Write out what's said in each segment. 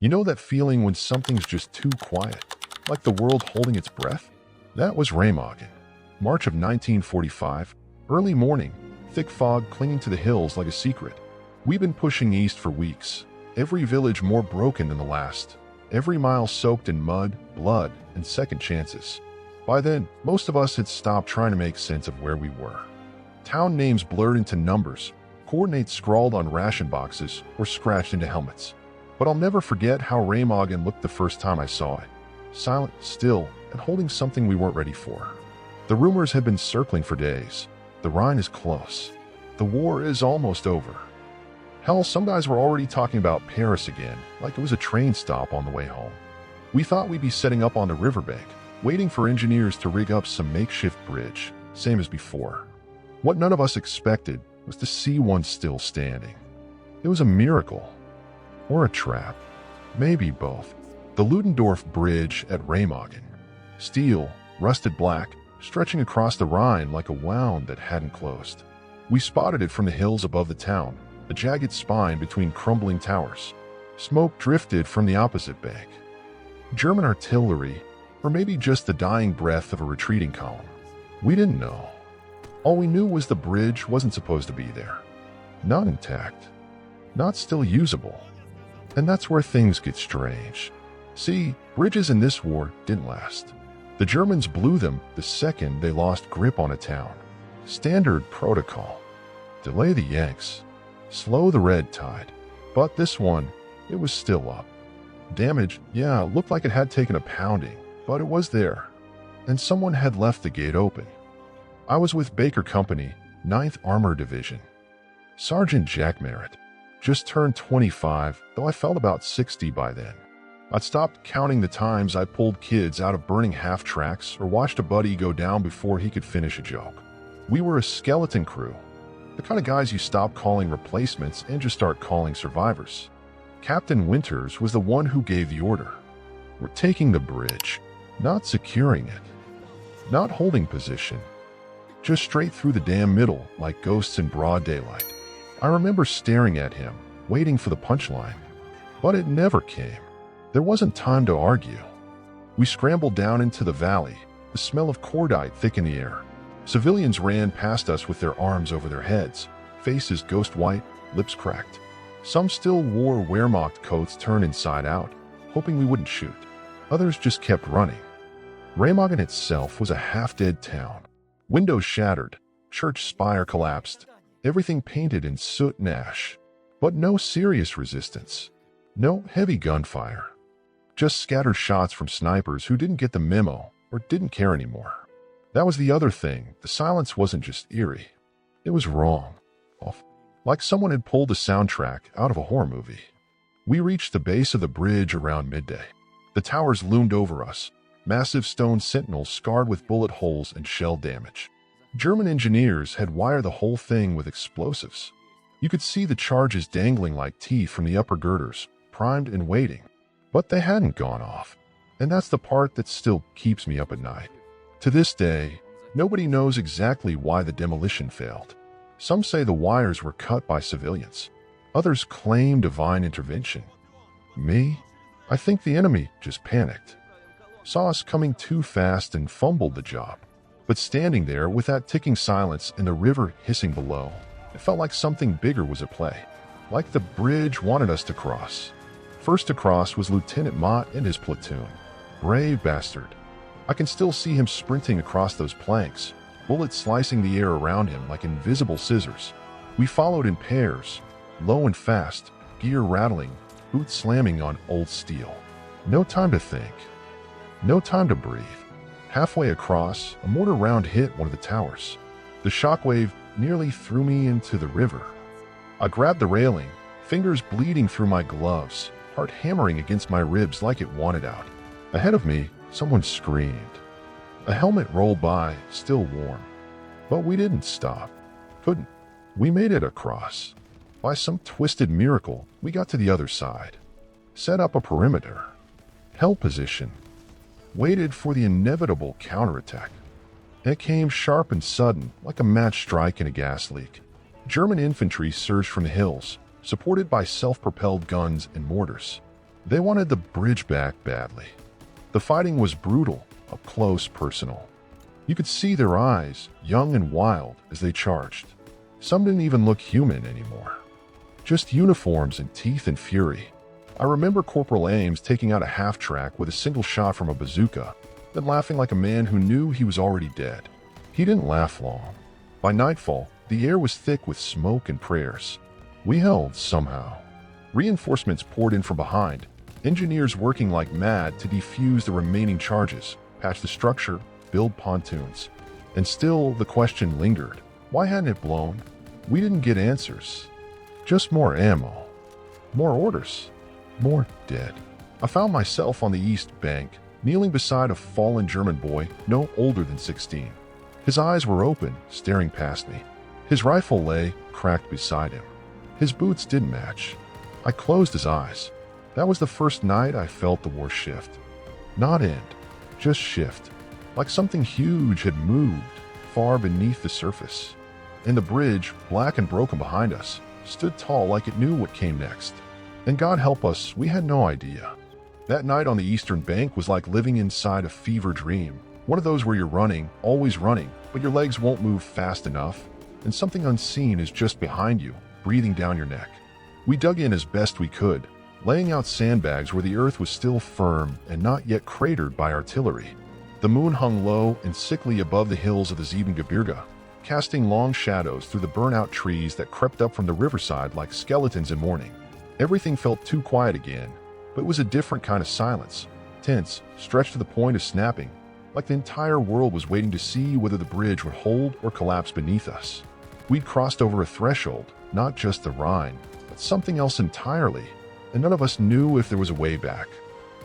You know that feeling when something's just too quiet, like the world holding its breath? That was Remagen. March of 1945, early morning, thick fog clinging to the hills like a secret. We've been pushing east for weeks, every village more broken than the last, every mile soaked in mud, blood, and second chances. By then, most of us had stopped trying to make sense of where we were. Town names blurred into numbers, coordinates scrawled on ration boxes or scratched into helmets. But I'll never forget how Remagen looked the first time I saw it. Silent, still, and holding something we weren't ready for. The rumors had been circling for days. The Rhine is close. The war is almost over. Hell, some guys were already talking about Paris again, like it was a train stop on the way home. We thought we'd be setting up on the riverbank, waiting for engineers to rig up some makeshift bridge, same as before. What none of us expected was to see one still standing. It was a miracle. Or a trap. Maybe both. The Ludendorff Bridge at Remagen. Steel, rusted black, stretching across the Rhine like a wound that hadn't closed. We spotted it from the hills above the town, a jagged spine between crumbling towers. Smoke drifted from the opposite bank. German artillery, or maybe just the dying breath of a retreating column. We didn't know. All we knew was the bridge wasn't supposed to be there. Not intact. Not still usable. And that's where things get strange. See, bridges in this war didn't last. The Germans blew them the second they lost grip on a town. Standard protocol. Delay the Yanks. Slow the red tide. But this one, it was still up. Damage, yeah, looked like it had taken a pounding, but it was there. And someone had left the gate open. I was with Baker Company, 9th Armored Division. Sergeant Jack Merritt. Just turned 25, though I felt about 60 by then. I'd stopped counting the times I pulled kids out of burning half-tracks or watched a buddy go down before he could finish a joke. We were a skeleton crew, the kind of guys you stop calling replacements and just start calling survivors. Captain Winters was the one who gave the order. We're taking the bridge, not securing it, not holding position, just straight through the damn middle like ghosts in broad daylight. I remember staring at him, waiting for the punchline. But it never came. There wasn't time to argue. We scrambled down into the valley, the smell of cordite thick in the air. Civilians ran past us with their arms over their heads, faces ghost white, lips cracked. Some still wore Wehrmacht coats turned inside out, hoping we wouldn't shoot. Others just kept running. Remagen itself was a half-dead town. Windows shattered, church spire collapsed, everything painted in soot and ash. But no serious resistance. No heavy gunfire. Just scattered shots from snipers who didn't get the memo or didn't care anymore. That was the other thing. The silence wasn't just eerie. It was wrong. Off. Like someone had pulled the soundtrack out of a horror movie. We reached the base of the bridge around midday. The towers loomed over us, massive stone sentinels scarred with bullet holes and shell damage. German engineers had wired the whole thing with explosives. You could see the charges dangling like teeth from the upper girders, primed and waiting. But they hadn't gone off. And that's the part that still keeps me up at night. To this day, nobody knows exactly why the demolition failed. Some say the wires were cut by civilians. Others claim divine intervention. Me? I think the enemy just panicked. Saw us coming too fast and fumbled the job. But standing there with that ticking silence and the river hissing below, it felt like something bigger was at play. Like the bridge wanted us to cross. First to cross was Lieutenant Mott and his platoon. Brave bastard. I can still see him sprinting across those planks, bullets slicing the air around him like invisible scissors. We followed in pairs, low and fast, gear rattling, boots slamming on old steel. No time to think. No time to breathe. Halfway across, a mortar round hit one of the towers. The shockwave nearly threw me into the river. I grabbed the railing, fingers bleeding through my gloves, heart hammering against my ribs like it wanted out. Ahead of me, someone screamed. A helmet rolled by, still warm. But we didn't stop. Couldn't. We made it across. By some twisted miracle, we got to the other side. Set up a perimeter. Held position. Waited for the inevitable counterattack. It came sharp and sudden, like a match strike in a gas leak. German infantry surged from the hills, supported by self-propelled guns and mortars. They wanted the bridge back badly. The fighting was brutal, up close, personal. You could see their eyes, young and wild, as they charged. Some didn't even look human anymore. Just uniforms and teeth and fury. I remember Corporal Ames taking out a half-track with a single shot from a bazooka, then laughing like a man who knew he was already dead. He didn't laugh long. By nightfall, the air was thick with smoke and prayers. We held somehow. Reinforcements poured in from behind, engineers working like mad to defuse the remaining charges, patch the structure, build pontoons. And still, the question lingered. Why hadn't it blown? We didn't get answers. Just more ammo. More orders. More dead. I found myself on the east bank, kneeling beside a fallen German boy no older than 16. His eyes were open, staring past me. His rifle lay, cracked beside him. His boots didn't match. I closed his eyes. That was the first night I felt the war shift. Not end, just shift. Like something huge had moved, far beneath the surface. And the bridge, black and broken behind us, stood tall like it knew what came next. And God help us, we had no idea. That night on the eastern bank was like living inside a fever dream. One of those where you're running, always running, but your legs won't move fast enough, and something unseen is just behind you, breathing down your neck. We dug in as best we could, laying out sandbags where the earth was still firm and not yet cratered by artillery. The moon hung low and sickly above the hills of the Siebengebirge, casting long shadows through the burnt-out trees that crept up from the riverside like skeletons in mourning. Everything felt too quiet again, but it was a different kind of silence, tense, stretched to the point of snapping, like the entire world was waiting to see whether the bridge would hold or collapse beneath us. We'd crossed over a threshold, not just the Rhine, but something else entirely, and none of us knew if there was a way back.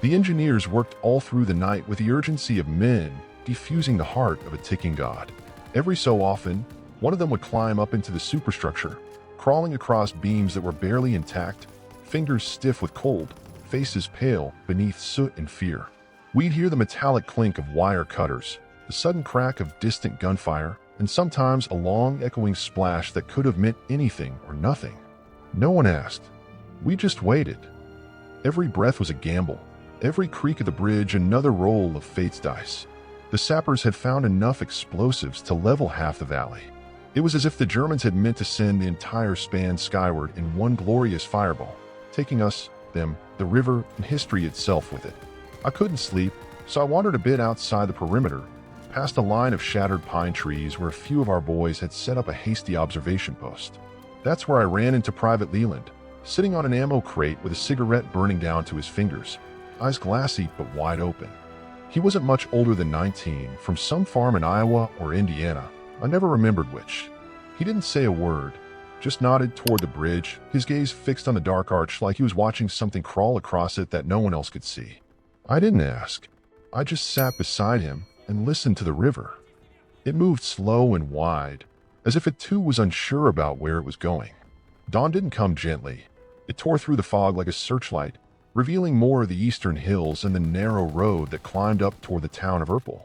The engineers worked all through the night with the urgency of men defusing the heart of a ticking god. Every so often, one of them would climb up into the superstructure, crawling across beams that were barely intact, fingers stiff with cold, faces pale beneath soot and fear. We'd hear the metallic clink of wire cutters, the sudden crack of distant gunfire, and sometimes a long echoing splash that could have meant anything or nothing. No one asked. We just waited. Every breath was a gamble, every creak of the bridge another roll of fate's dice. The sappers had found enough explosives to level half the valley. It was as if the Germans had meant to send the entire span skyward in one glorious fireball, taking us, them, the river, and history itself with it. I couldn't sleep, so I wandered a bit outside the perimeter, past a line of shattered pine trees where a few of our boys had set up a hasty observation post. That's where I ran into Private Leland, sitting on an ammo crate with a cigarette burning down to his fingers, eyes glassy but wide open. He wasn't much older than 19, from some farm in Iowa or Indiana. I never remembered which. He didn't say a word, just nodded toward the bridge, his gaze fixed on the dark arch like he was watching something crawl across it that no one else could see. I didn't ask. I just sat beside him and listened to the river. It moved slow and wide, as if it too was unsure about where it was going. Dawn didn't come gently. It tore through the fog like a searchlight, revealing more of the eastern hills and the narrow road that climbed up toward the town of Erpel.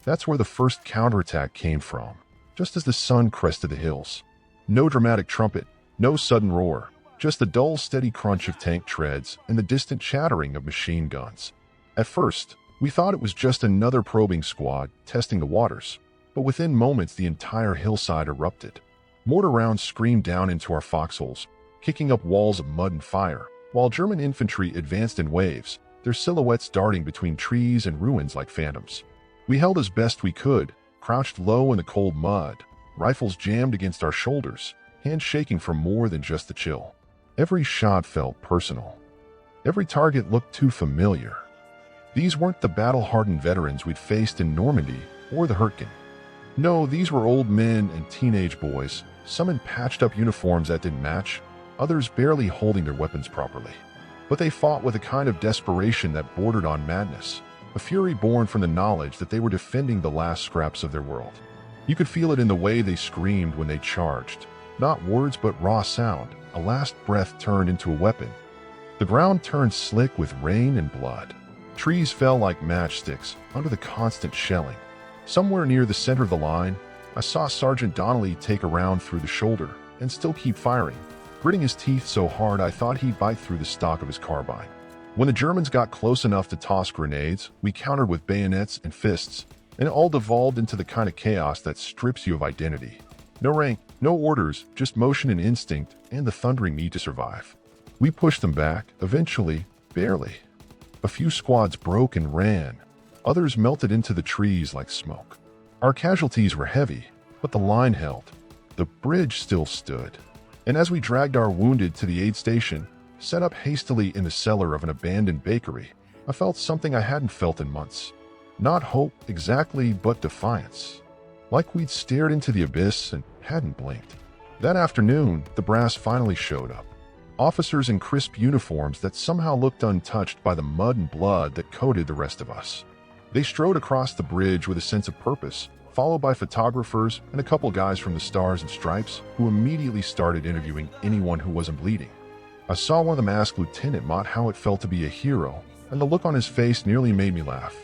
That's where the first counterattack came from, just as the sun crested the hills. No dramatic trumpet, no sudden roar, just the dull, steady crunch of tank treads and the distant chattering of machine guns. At first, we thought it was just another probing squad testing the waters, but within moments the entire hillside erupted. Mortar rounds screamed down into our foxholes, kicking up walls of mud and fire, while German infantry advanced in waves, their silhouettes darting between trees and ruins like phantoms. We held as best we could, crouched low in the cold mud, rifles jammed against our shoulders, hands shaking from more than just the chill. Every shot felt personal. Every target looked too familiar. These weren't the battle-hardened veterans we'd faced in Normandy or the Hurtgen. No, these were old men and teenage boys, some in patched-up uniforms that didn't match, others barely holding their weapons properly. But they fought with a kind of desperation that bordered on madness, a fury born from the knowledge that they were defending the last scraps of their world. You could feel it in the way they screamed when they charged. Not words but raw sound, a last breath turned into a weapon. The ground turned slick with rain and blood. Trees fell like matchsticks under the constant shelling. Somewhere near the center of the line, I saw Sergeant Donnelly take a round through the shoulder and still keep firing, gritting his teeth so hard I thought he'd bite through the stock of his carbine. When the Germans got close enough to toss grenades, we countered with bayonets and fists, and it all devolved into the kind of chaos that strips you of identity. No rank, no orders, just motion and instinct, and the thundering need to survive. We pushed them back, eventually, barely. A few squads broke and ran. Others melted into the trees like smoke. Our casualties were heavy, but the line held. The bridge still stood. And as we dragged our wounded to the aid station, set up hastily in the cellar of an abandoned bakery, I felt something I hadn't felt in months. Not hope exactly, but defiance. Like we'd stared into the abyss and hadn't blinked. That afternoon, the brass finally showed up. Officers in crisp uniforms that somehow looked untouched by the mud and blood that coated the rest of us. They strode across the bridge with a sense of purpose, followed by photographers and a couple guys from the Stars and Stripes who immediately started interviewing anyone who wasn't bleeding. I saw one of them ask Lieutenant Mott how it felt to be a hero, and the look on his face nearly made me laugh.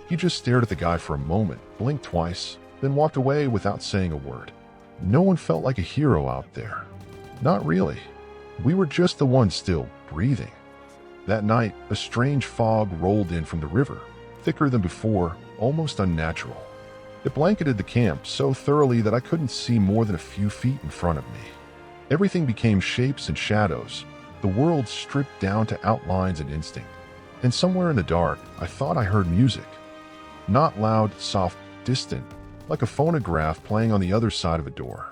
He just stared at the guy for a moment, blinked twice, then walked away without saying a word. No one felt like a hero out there. Not really. We were just the ones still breathing. That night, a strange fog rolled in from the river, thicker than before, almost unnatural. It blanketed the camp so thoroughly that I couldn't see more than a few feet in front of me. Everything became shapes and shadows, the world stripped down to outlines and instinct. And somewhere in the dark, I thought I heard music. Not loud, soft, distant, like a phonograph playing on the other side of a door.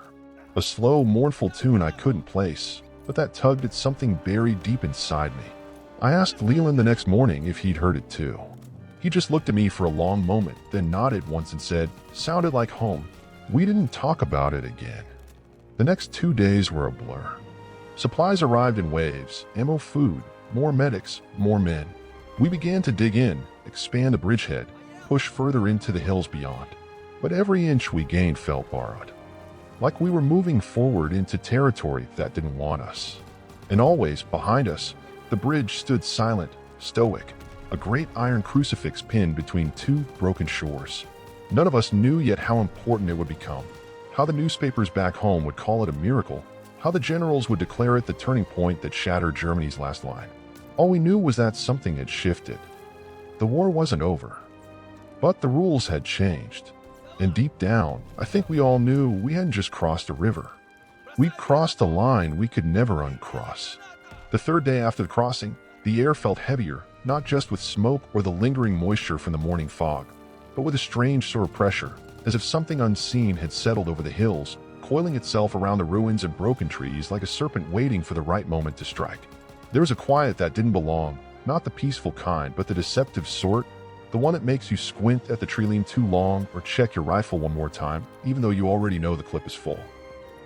A slow, mournful tune I couldn't place, but that tugged at something buried deep inside me. I asked Leland the next morning if he'd heard it too. He just looked at me for a long moment, then nodded once and said, "Sounded like home." We didn't talk about it again. The next 2 days were a blur. Supplies arrived in waves, ammo, food, more medics, more men. We began to dig in, expand the bridgehead, push further into the hills beyond. But every inch we gained felt borrowed. Like we were moving forward into territory that didn't want us. And always, behind us, the bridge stood silent, stoic, a great iron crucifix pinned between two broken shores. None of us knew yet how important it would become, how the newspapers back home would call it a miracle, how the generals would declare it the turning point that shattered Germany's last line. All we knew was that something had shifted. The war wasn't over. But the rules had changed. And deep down, I think we all knew we hadn't just crossed a river. We'd crossed a line we could never uncross. The third day after the crossing, the air felt heavier, not just with smoke or the lingering moisture from the morning fog, but with a strange sort of pressure, as if something unseen had settled over the hills, coiling itself around the ruins and broken trees like a serpent waiting for the right moment to strike. There was a quiet that didn't belong, not the peaceful kind, but the deceptive sort, the one that makes you squint at the tree limb too long or check your rifle one more time, even though you already know the clip is full.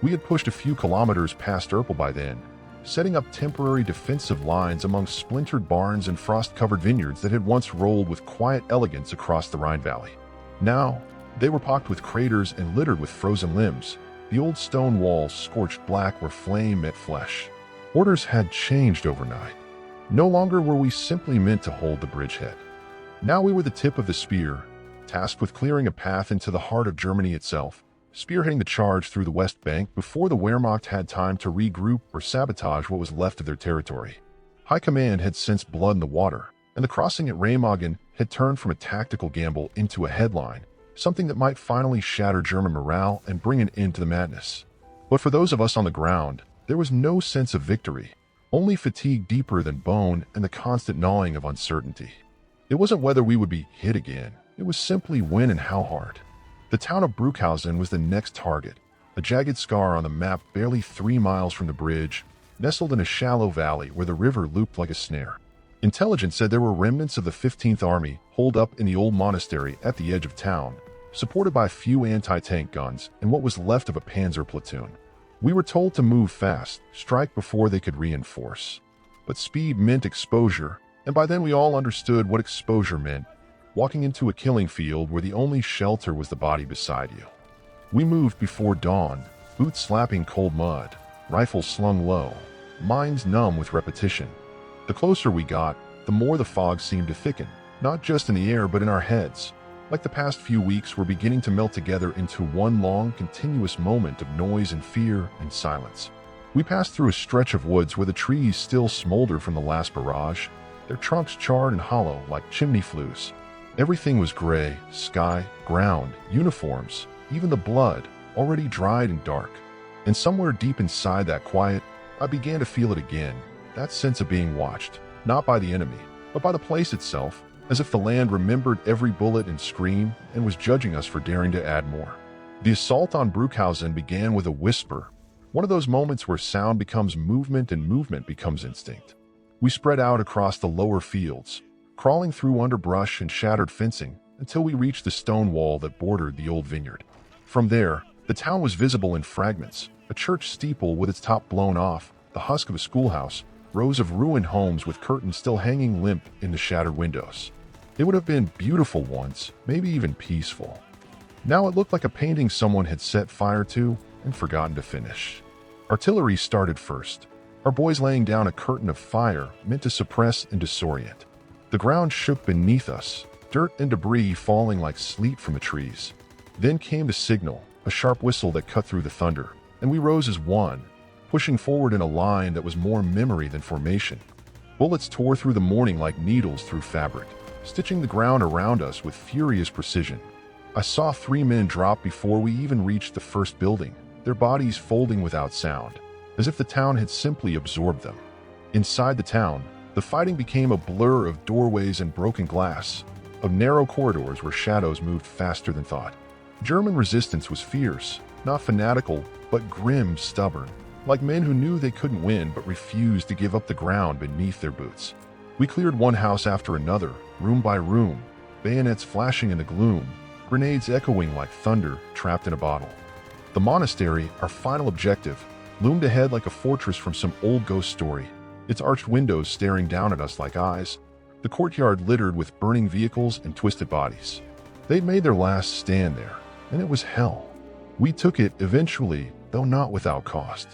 We had pushed a few kilometers past Erpel by then, setting up temporary defensive lines among splintered barns and frost-covered vineyards that had once rolled with quiet elegance across the Rhine valley. Now, they were pocked with craters and littered with frozen limbs, the old stone walls scorched black where flame met flesh. Orders had changed overnight. No longer were we simply meant to hold the bridgehead. Now we were the tip of the spear, tasked with clearing a path into the heart of Germany itself, spearheading the charge through the West Bank before the Wehrmacht had time to regroup or sabotage what was left of their territory. High Command had sensed blood in the water, and the crossing at Remagen had turned from a tactical gamble into a headline, something that might finally shatter German morale and bring an end to the madness. But for those of us on the ground, there was no sense of victory, only fatigue deeper than bone and the constant gnawing of uncertainty. It wasn't whether we would be hit again, it was simply when and how hard. The town of Bruckhausen was the next target, a jagged scar on the map barely 3 miles from the bridge, nestled in a shallow valley where the river looped like a snare. Intelligence said there were remnants of the 15th Army holed up in the old monastery at the edge of town, supported by a few anti-tank guns and what was left of a panzer platoon. We were told to move fast, strike before they could reinforce. But speed meant exposure, and by then we all understood what exposure meant, walking into a killing field where the only shelter was the body beside you. We moved before dawn, boots slapping cold mud, rifles slung low, minds numb with repetition. The closer we got, the more the fog seemed to thicken, not just in the air but in our heads. Like the past few weeks were beginning to melt together into one long, continuous moment of noise and fear and silence. We passed through a stretch of woods where the trees still smolder from the last barrage, their trunks charred and hollow like chimney flues. Everything was gray, sky, ground, uniforms, even the blood, already dried and dark. And somewhere deep inside that quiet, I began to feel it again, that sense of being watched, not by the enemy, but by the place itself, as if the land remembered every bullet and scream and was judging us for daring to add more. The assault on Bruckhausen began with a whisper, one of those moments where sound becomes movement and movement becomes instinct. We spread out across the lower fields, crawling through underbrush and shattered fencing until we reached the stone wall that bordered the old vineyard. From there, the town was visible in fragments, a church steeple with its top blown off, the husk of a schoolhouse, rows of ruined homes with curtains still hanging limp in the shattered windows. It would have been beautiful once, maybe even peaceful. Now it looked like a painting someone had set fire to and forgotten to finish. Artillery started first, our boys laying down a curtain of fire meant to suppress and disorient. The ground shook beneath us, dirt and debris falling like sleet from the trees. Then came the signal, a sharp whistle that cut through the thunder, and we rose as one, pushing forward in a line that was more memory than formation. Bullets tore through the morning like needles through fabric, stitching the ground around us with furious precision. I saw 3 men drop before we even reached the first building, their bodies folding without sound, as if the town had simply absorbed them. Inside the town, the fighting became a blur of doorways and broken glass, of narrow corridors where shadows moved faster than thought. German resistance was fierce, not fanatical, but grim, stubborn, like men who knew they couldn't win but refused to give up the ground beneath their boots. We cleared one house after another, room by room, bayonets flashing in the gloom, grenades echoing like thunder trapped in a bottle. The monastery, our final objective, loomed ahead like a fortress from some old ghost story, its arched windows staring down at us like eyes, the courtyard littered with burning vehicles and twisted bodies. They'd made their last stand there, and it was hell. We took it eventually, though not without cost.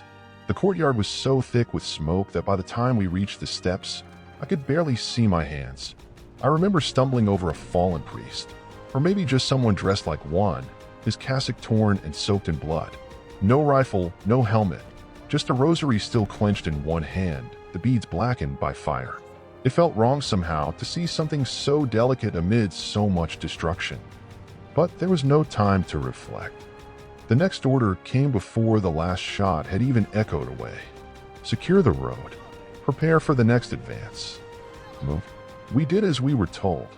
The courtyard was so thick with smoke that by the time we reached the steps, I could barely see my hands. I remember stumbling over a fallen priest, or maybe just someone dressed like one, his cassock torn and soaked in blood. No rifle, no helmet, just a rosary still clenched in one hand, the beads blackened by fire. It felt wrong somehow to see something so delicate amid so much destruction. But there was no time to reflect. The next order came before the last shot had even echoed away. Secure the road. Prepare for the next advance. Move. We did as we were told.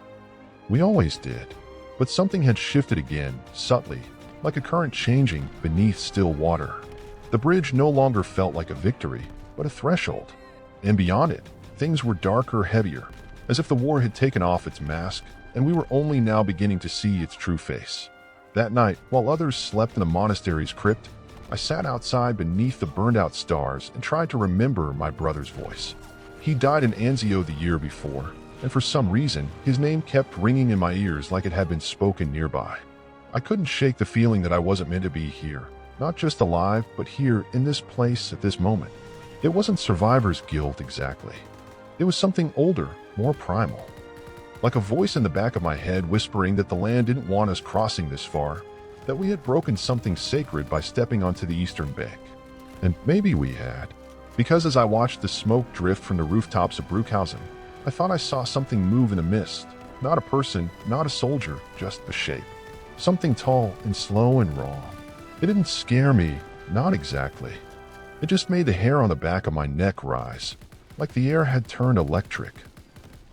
We always did. But something had shifted again, subtly, like a current changing beneath still water. The bridge no longer felt like a victory, but a threshold. And beyond it, things were darker, heavier, as if the war had taken off its mask, and we were only now beginning to see its true face. That night, while others slept in the monastery's crypt, I sat outside beneath the burned-out stars and tried to remember my brother's voice. He died in Anzio the year before, and for some reason, his name kept ringing in my ears like it had been spoken nearby. I couldn't shake the feeling that I wasn't meant to be here, not just alive, but here in this place at this moment. It wasn't survivor's guilt exactly. It was something older, more primal. Like a voice in the back of my head whispering that the land didn't want us crossing this far, that we had broken something sacred by stepping onto the eastern bank. And maybe we had, because as I watched the smoke drift from the rooftops of Bruckhausen, I thought I saw something move in the mist. Not a person, not a soldier, just a shape. Something tall and slow and raw. It didn't scare me, not exactly. It just made the hair on the back of my neck rise, like the air had turned electric.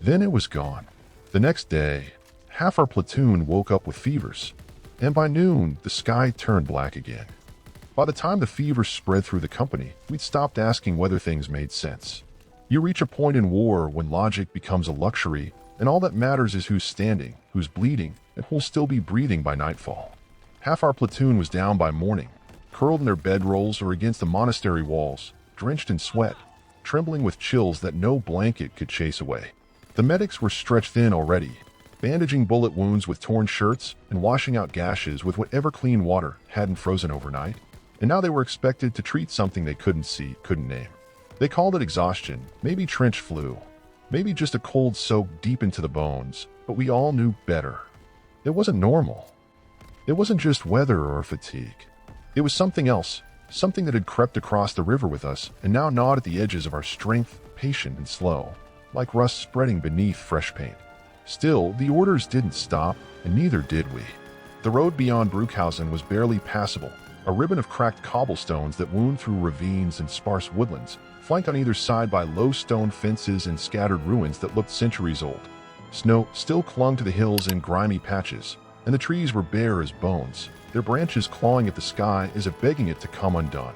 Then it was gone. The next day, half our platoon woke up with fevers, and by noon, the sky turned black again. By the time the fever spread through the company, we'd stopped asking whether things made sense. You reach a point in war when logic becomes a luxury, and all that matters is who's standing, who's bleeding, and who'll still be breathing by nightfall. Half our platoon was down by morning, curled in their bedrolls or against the monastery walls, drenched in sweat, trembling with chills that no blanket could chase away. The medics were stretched thin already, bandaging bullet wounds with torn shirts and washing out gashes with whatever clean water hadn't frozen overnight, and now they were expected to treat something they couldn't see, couldn't name. They called it exhaustion, maybe trench flu, maybe just a cold soak deep into the bones, but we all knew better. It wasn't normal. It wasn't just weather or fatigue. It was something else, something that had crept across the river with us and now gnawed at the edges of our strength, patient and slow. like rust spreading beneath fresh paint. Still, the orders didn't stop, and neither did we. The road beyond Bruckhausen was barely passable, a ribbon of cracked cobblestones that wound through ravines and sparse woodlands, flanked on either side by low stone fences and scattered ruins that looked centuries old. Snow still clung to the hills in grimy patches, and the trees were bare as bones, their branches clawing at the sky as if begging it to come undone.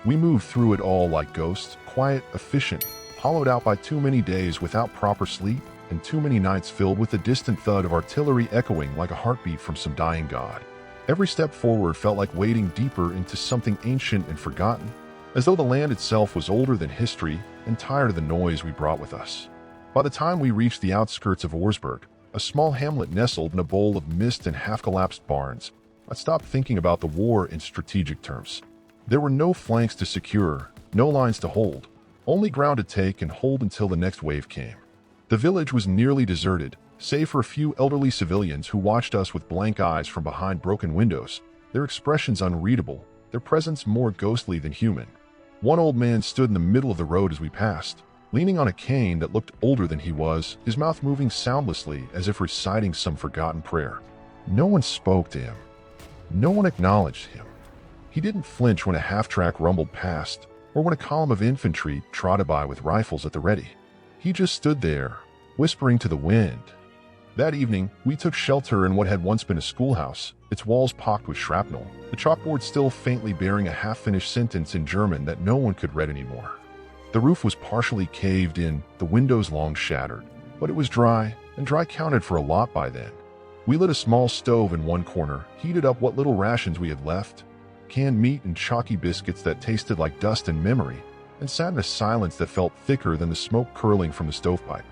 We moved through it all like ghosts, quiet, efficient, hollowed out by too many days without proper sleep and too many nights filled with the distant thud of artillery echoing like a heartbeat from some dying god. Every step forward felt like wading deeper into something ancient and forgotten, as though the land itself was older than history and tired of the noise we brought with us. By the time we reached the outskirts of Auersburg, a small hamlet nestled in a bowl of mist and half-collapsed barns, I stopped thinking about the war in strategic terms. There were no flanks to secure, no lines to hold, only ground to take and hold until the next wave came. The village was nearly deserted, save for a few elderly civilians who watched us with blank eyes from behind broken windows, their expressions unreadable, their presence more ghostly than human. One old man stood in the middle of the road as we passed, leaning on a cane that looked older than he was, his mouth moving soundlessly as if reciting some forgotten prayer. No one spoke to him. No one acknowledged him. He didn't flinch when a half-track rumbled past, or when a column of infantry trotted by with rifles at the ready. He just stood there, whispering to the wind. That evening, we took shelter in what had once been a schoolhouse, its walls pocked with shrapnel, the chalkboard still faintly bearing a half-finished sentence in German that no one could read anymore. The roof was partially caved in, the windows long shattered, but it was dry, and dry counted for a lot by then. We lit a small stove in one corner, heated up what little rations we had left, canned meat and chalky biscuits that tasted like dust and memory, and sat in a silence that felt thicker than the smoke curling from the stovepipe.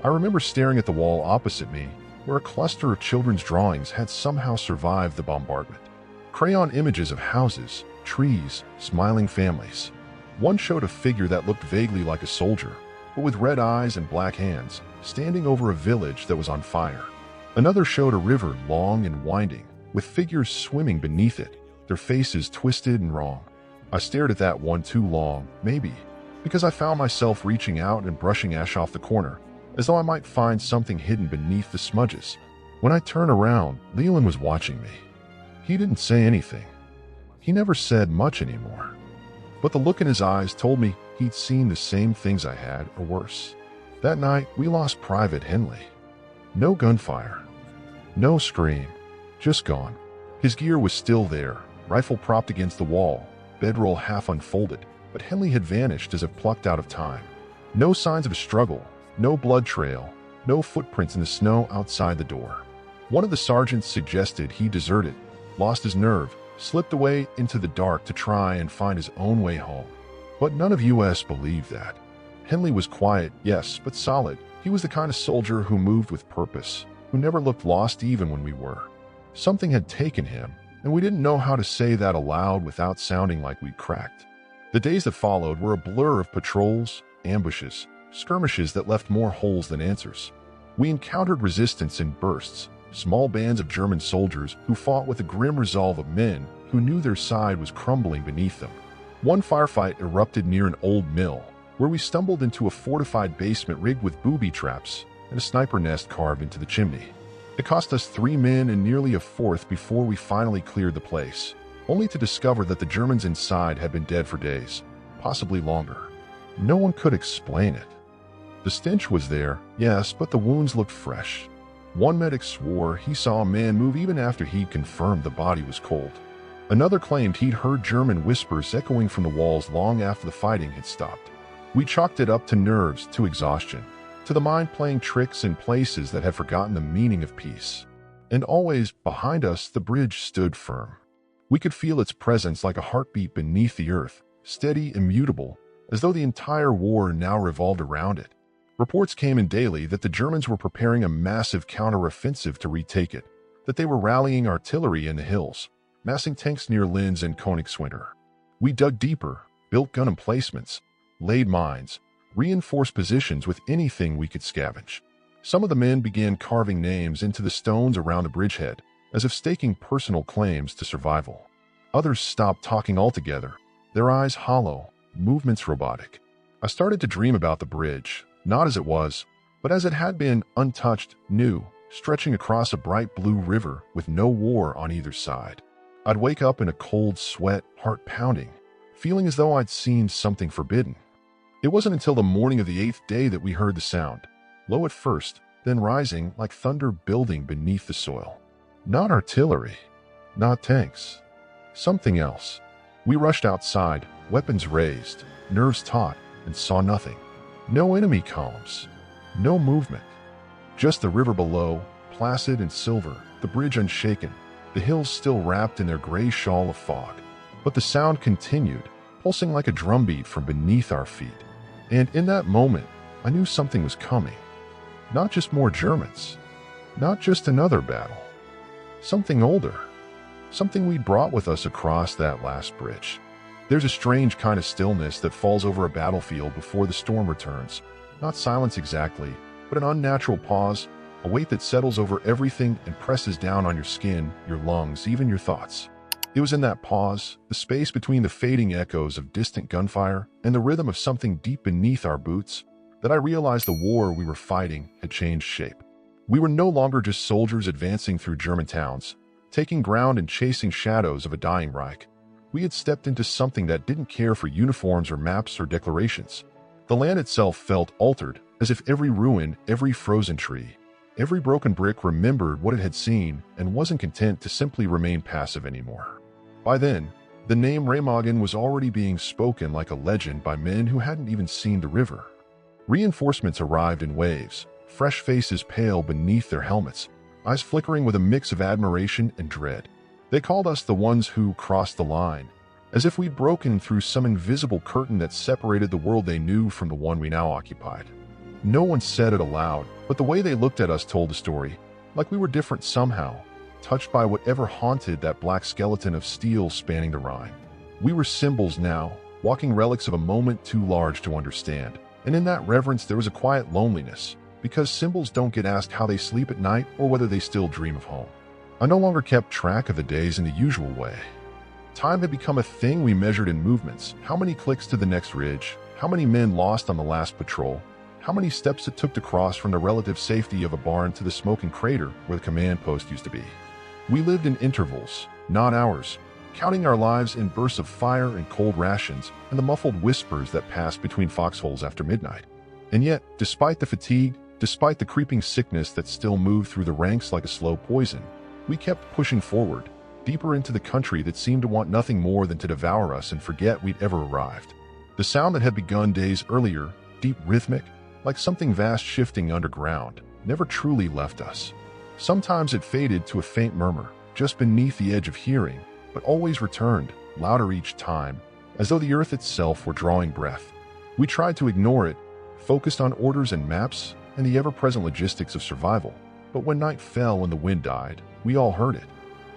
I remember staring at the wall opposite me, where a cluster of children's drawings had somehow survived the bombardment. Crayon images of houses, trees, smiling families. One showed a figure that looked vaguely like a soldier, but with red eyes and black hands, standing over a village that was on fire. Another showed a river long and winding, with figures swimming beneath it, their faces twisted and wrong. I stared at that one too long, maybe, because I found myself reaching out and brushing ash off the corner, as though I might find something hidden beneath the smudges. When I turned around, Leland was watching me. He didn't say anything. He never said much anymore. But the look in his eyes told me he'd seen the same things I had, or worse. That night, we lost Private Henley. No gunfire. No scream. Just gone. His gear was still there, rifle propped against the wall, bedroll half unfolded, but Henley had vanished as if plucked out of time. No signs of a struggle, no blood trail, no footprints in the snow outside the door. One of the sergeants suggested he deserted, lost his nerve, slipped away into the dark to try and find his own way home. But none of us believed that. Henley was quiet, yes, but solid. He was the kind of soldier who moved with purpose, who never looked lost even when we were. Something had taken him, and we didn't know how to say that aloud without sounding like we'd cracked. The days that followed were a blur of patrols, ambushes, skirmishes that left more holes than answers. We encountered resistance in bursts, small bands of German soldiers who fought with the grim resolve of men who knew their side was crumbling beneath them. One firefight erupted near an old mill, where we stumbled into a fortified basement rigged with booby traps and a sniper nest carved into the chimney. It cost us 3 men and nearly a fourth before we finally cleared the place, only to discover that the Germans inside had been dead for days, possibly longer. No one could explain it. The stench was there, yes, but the wounds looked fresh. One medic swore he saw a man move even after he'd confirmed the body was cold. Another claimed he'd heard German whispers echoing from the walls long after the fighting had stopped. We chalked it up to nerves, to exhaustion, to the mind playing tricks in places that had forgotten the meaning of peace. And always, behind us, the bridge stood firm. We could feel its presence like a heartbeat beneath the earth, steady, immutable, as though the entire war now revolved around it. Reports came in daily that the Germans were preparing a massive counter-offensive to retake it, that they were rallying artillery in the hills, massing tanks near Linz and Königswinter. We dug deeper, built gun emplacements, laid mines, reinforced positions with anything we could scavenge. Some of the men began carving names into the stones around the bridgehead, as if staking personal claims to survival. Others stopped talking altogether, their eyes hollow, movements robotic. I started to dream about the bridge, not as it was, but as it had been, untouched, new, stretching across a bright blue river with no war on either side. I'd wake up in a cold sweat, heart pounding, feeling as though I'd seen something forbidden. It wasn't until the morning of the 8th day that we heard the sound, low at first, then rising like thunder building beneath the soil. Not artillery, not tanks, something else. We rushed outside, weapons raised, nerves taut, and saw nothing. No enemy columns, no movement. Just the river below, placid and silver, the bridge unshaken, the hills still wrapped in their gray shawl of fog. But the sound continued, pulsing like a drumbeat from beneath our feet. And in that moment, I knew something was coming. Not just more Germans, not just another battle. Something older, something we'd brought with us across that last bridge. There's a strange kind of stillness that falls over a battlefield before the storm returns. Not silence exactly, but an unnatural pause, a weight that settles over everything and presses down on your skin, your lungs, even your thoughts. It was in that pause, the space between the fading echoes of distant gunfire and the rhythm of something deep beneath our boots, that I realized the war we were fighting had changed shape. We were no longer just soldiers advancing through German towns, taking ground and chasing shadows of a dying Reich. We had stepped into something that didn't care for uniforms or maps or declarations. The land itself felt altered, as if every ruin, every frozen tree, every broken brick remembered what it had seen and wasn't content to simply remain passive anymore. By then, the name Remagen was already being spoken like a legend by men who hadn't even seen the river. Reinforcements arrived in waves, fresh faces pale beneath their helmets, eyes flickering with a mix of admiration and dread. They called us the ones who crossed the line, as if we'd broken through some invisible curtain that separated the world they knew from the one we now occupied. No one said it aloud, but the way they looked at us told the story, like we were different somehow, touched by whatever haunted that black skeleton of steel spanning the Rhine. We were symbols now, walking relics of a moment too large to understand, and in that reverence there was a quiet loneliness, because symbols don't get asked how they sleep at night or whether they still dream of home. I no longer kept track of the days in the usual way. Time had become a thing we measured in movements, how many clicks to the next ridge, how many men lost on the last patrol, how many steps it took to cross from the relative safety of a barn to the smoking crater where the command post used to be. We lived in intervals, not hours, counting our lives in bursts of fire and cold rations and the muffled whispers that passed between foxholes after midnight. And yet, despite the fatigue, despite the creeping sickness that still moved through the ranks like a slow poison, we kept pushing forward, deeper into the country that seemed to want nothing more than to devour us and forget we'd ever arrived. The sound that had begun days earlier, deep rhythmic, like something vast shifting underground, never truly left us. Sometimes it faded to a faint murmur, just beneath the edge of hearing, but always returned, louder each time, as though the earth itself were drawing breath. We tried to ignore it, focused on orders and maps and the ever-present logistics of survival. But when night fell and the wind died, we all heard it.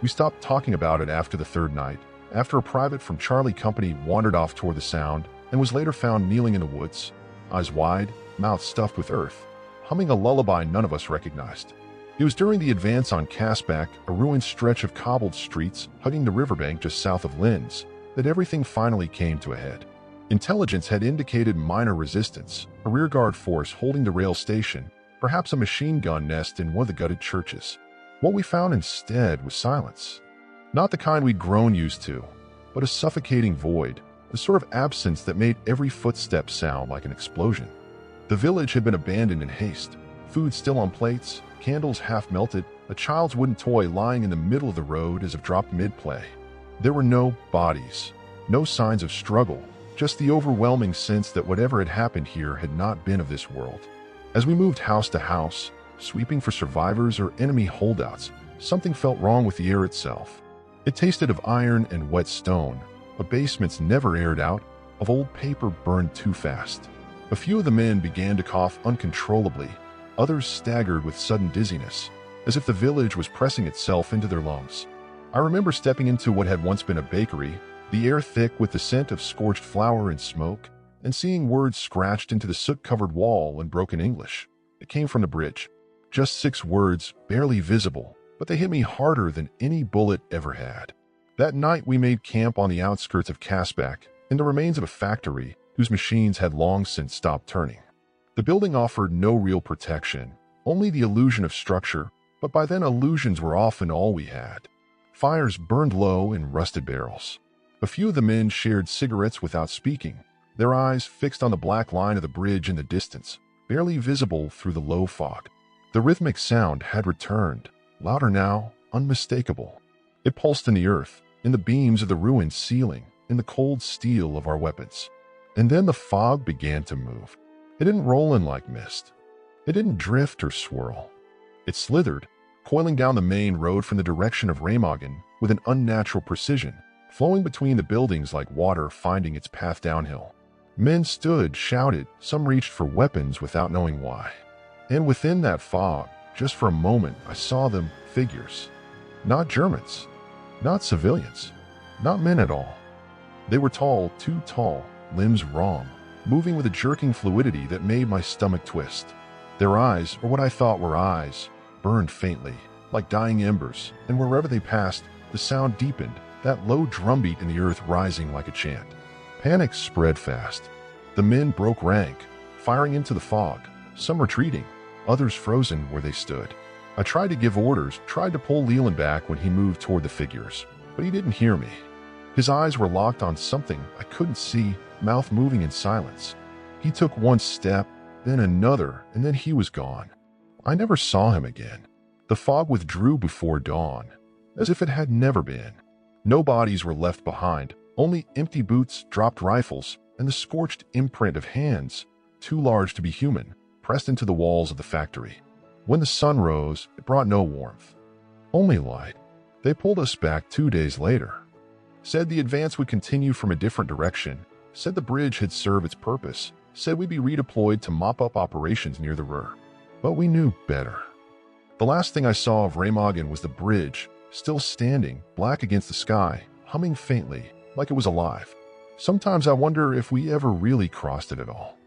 We stopped talking about it after the third night, after a private from Charlie Company wandered off toward the sound and was later found kneeling in the woods, eyes wide, mouth stuffed with earth, humming a lullaby none of us recognized. It was during the advance on Kasbach, a ruined stretch of cobbled streets hugging the riverbank just south of Linz, that everything finally came to a head. Intelligence had indicated minor resistance, a rearguard force holding the rail station, perhaps a machine gun nest in one of the gutted churches. What we found instead was silence. Not the kind we'd grown used to, but a suffocating void, the sort of absence that made every footstep sound like an explosion. The village had been abandoned in haste, food still on plates, candles half melted, a child's wooden toy lying in the middle of the road as if dropped mid-play. There were no bodies, no signs of struggle, just the overwhelming sense that whatever had happened here had not been of this world. As we moved house to house, sweeping for survivors or enemy holdouts, something felt wrong with the air itself. It tasted of iron and wet stone, of basements never aired out, of old paper burned too fast. A few of the men began to cough uncontrollably, others staggered with sudden dizziness, as if the village was pressing itself into their lungs. I remember stepping into what had once been a bakery, the air thick with the scent of scorched flour and smoke, and seeing words scratched into the soot-covered wall in broken English. It came from the bridge. Just 6 words, barely visible, but they hit me harder than any bullet ever had. That night we made camp on the outskirts of Kasbach, in the remains of a factory whose machines had long since stopped turning. The building offered no real protection, only the illusion of structure, but by then illusions were often all we had. Fires burned low in rusted barrels. A few of the men shared cigarettes without speaking, their eyes fixed on the black line of the bridge in the distance, barely visible through the low fog. The rhythmic sound had returned, louder now, unmistakable. It pulsed in the earth, in the beams of the ruined ceiling, in the cold steel of our weapons. And then the fog began to move. It didn't roll in like mist. It didn't drift or swirl. It slithered, coiling down the main road from the direction of Remagen with an unnatural precision, flowing between the buildings like water finding its path downhill. Men stood, shouted, some reached for weapons without knowing why. And within that fog, just for a moment, I saw them, figures. Not Germans, not civilians, not men at all. They were tall, too tall, limbs wrong, moving with a jerking fluidity that made my stomach twist. Their eyes, or what I thought were eyes, burned faintly, like dying embers, and wherever they passed, the sound deepened, that low drumbeat in the earth rising like a chant. Panic spread fast. The men broke rank, firing into the fog, some retreating, others frozen where they stood. I tried to give orders, tried to pull Leland back when he moved toward the figures, but he didn't hear me. His eyes were locked on something I couldn't see, mouth moving in silence. He took one step, then another, and then he was gone. I never saw him again. The fog withdrew before dawn, as if it had never been. No bodies were left behind, only empty boots, dropped rifles, and the scorched imprint of hands, too large to be human, pressed into the walls of the factory. When the sun rose, it brought no warmth, only light. They pulled us back 2 days later. Said the advance would continue from a different direction, said the bridge had served its purpose, said we'd be redeployed to mop up operations near the Ruhr. But we knew better. The last thing I saw of Remagen was the bridge, still standing, black against the sky, humming faintly, like it was alive. Sometimes I wonder if we ever really crossed it at all.